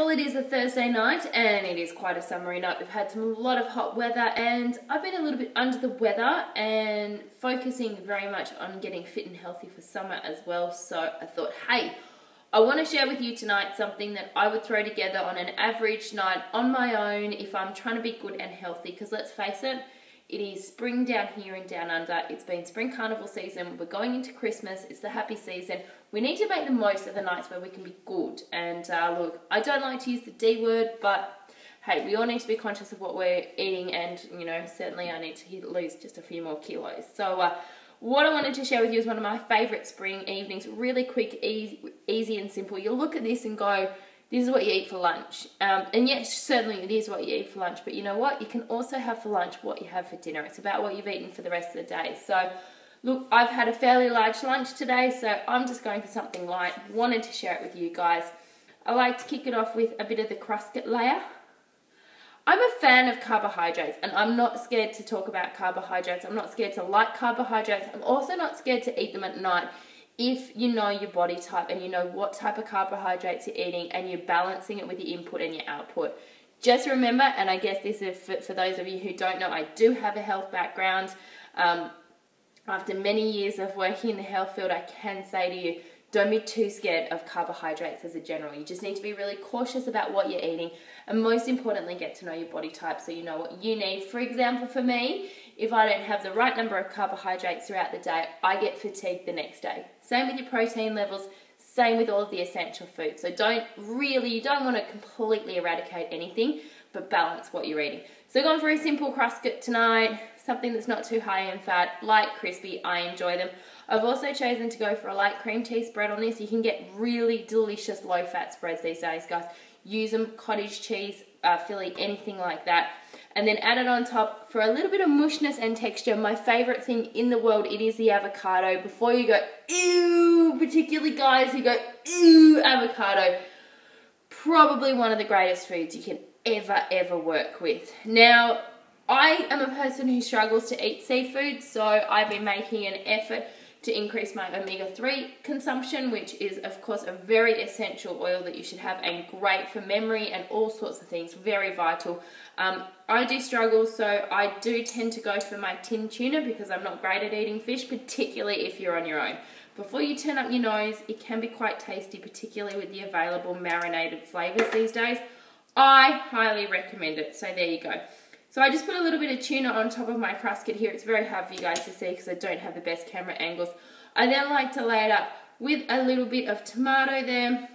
well, it is a Thursday night and it is quite a summery night. We've had a lot of hot weather and I've been a little bit under the weather and focusing very much on getting fit and healthy for summer as well. So I thought, hey, I want to share with you tonight something that I would throw together on an average night on my own if I'm trying to be good and healthy, because let's face it, it is spring down here and down under. It's been spring carnival season. We're going into Christmas. It's the happy season. We need to make the most of the nights where we can be good. And look, I don't like to use the D word, but hey, we all need to be conscious of what we're eating. And, you know, certainly I need to lose just a few more kilos. So what I wanted to share with you is one of my favorite spring evenings. Really quick, easy and simple. You'll look at this and go, this is what you eat for lunch. And yes, certainly it is what you eat for lunch, but you know what? You can also have for lunch what you have for dinner. It's about what you've eaten for the rest of the day. So, look, I've had a fairly large lunch today, so I'm just going for something light. Wanted to share it with you guys. I like to kick it off with a bit of the crusket layer. I'm a fan of carbohydrates, and I'm not scared to talk about carbohydrates. I'm not scared to like carbohydrates. I'm also not scared to eat them at night. If you know your body type and you know what type of carbohydrates you're eating and you're balancing it with your input and your output. Just remember, and I guess this is for those of you who don't know, I do have a health background. After many years of working in the health field, I can say to you, don't be too scared of carbohydrates as a general. You just need to be really cautious about what you're eating, and most importantly, get to know your body type so you know what you need. For example, for me, if I don't have the right number of carbohydrates throughout the day, I get fatigued the next day. Same with your protein levels, same with all of the essential foods. So you don't want to completely eradicate anything, but balance what you're eating. So going for a simple crusket tonight, something that's not too high in fat, light, crispy. I enjoy them. I've also chosen to go for a light cream cheese spread on this. You can get really delicious low-fat spreads these days, guys. Use them, cottage cheese, Philly, anything like that. And then add it on top for a little bit of mushness and texture. My favorite thing in the world, it is the avocado. Before you go, ew, particularly guys who go, ew, avocado, probably one of the greatest foods you can ever work with. Now, I am a person who struggles to eat seafood, so I've been making an effort to increase my omega-3 consumption, which is, of course, a very essential oil that you should have and great for memory and all sorts of things, very vital. I do struggle, so I do tend to go for my tin tuna because I'm not great at eating fish, particularly if you're on your own. Before you turn up your nose, it can be quite tasty, particularly with the available marinated flavors these days. I highly recommend it, so there you go. So I just put a little bit of tuna on top of my crusket here. It's very hard for you guys to see because I don't have the best camera angles. I then like to lay it up with a little bit of tomato there.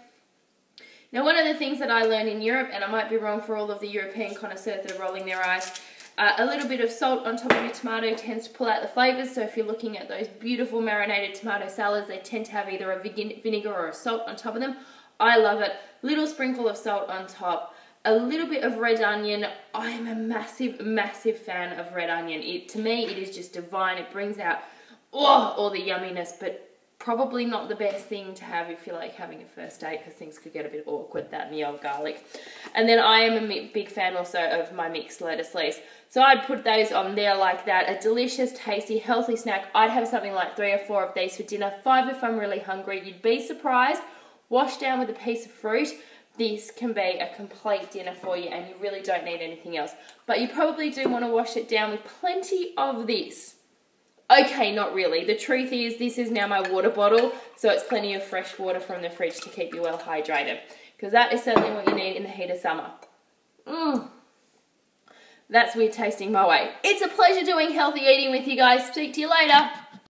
Now, one of the things that I learned in Europe, and I might be wrong for all of the European connoisseurs that are rolling their eyes, a little bit of salt on top of your tomato tends to pull out the flavors. So if you're looking at those beautiful marinated tomato salads, they tend to have either a vinegar or a salt on top of them. I love it. Little sprinkle of salt on top. A little bit of red onion. I am a massive fan of red onion. To me, it is just divine. It brings out all the yumminess, but probably not the best thing to have if you're like having a first date, because things could get a bit awkward, that and the old garlic. And then I am a big fan also of my mixed lettuce leaves. So I'd put those on there like that. A delicious, tasty, healthy snack. I'd have something like 3 or 4 of these for dinner, 5 if I'm really hungry. You'd be surprised. Wash down with a piece of fruit. This can be a complete dinner for you and you really don't need anything else. But you probably do want to wash it down with plenty of this. Okay, not really. The truth is, this is now my water bottle, so it's plenty of fresh water from the fridge to keep you well hydrated, because that is certainly what you need in the heat of summer. That's weird tasting my way. It's a pleasure doing healthy eating with you guys. Speak to you later.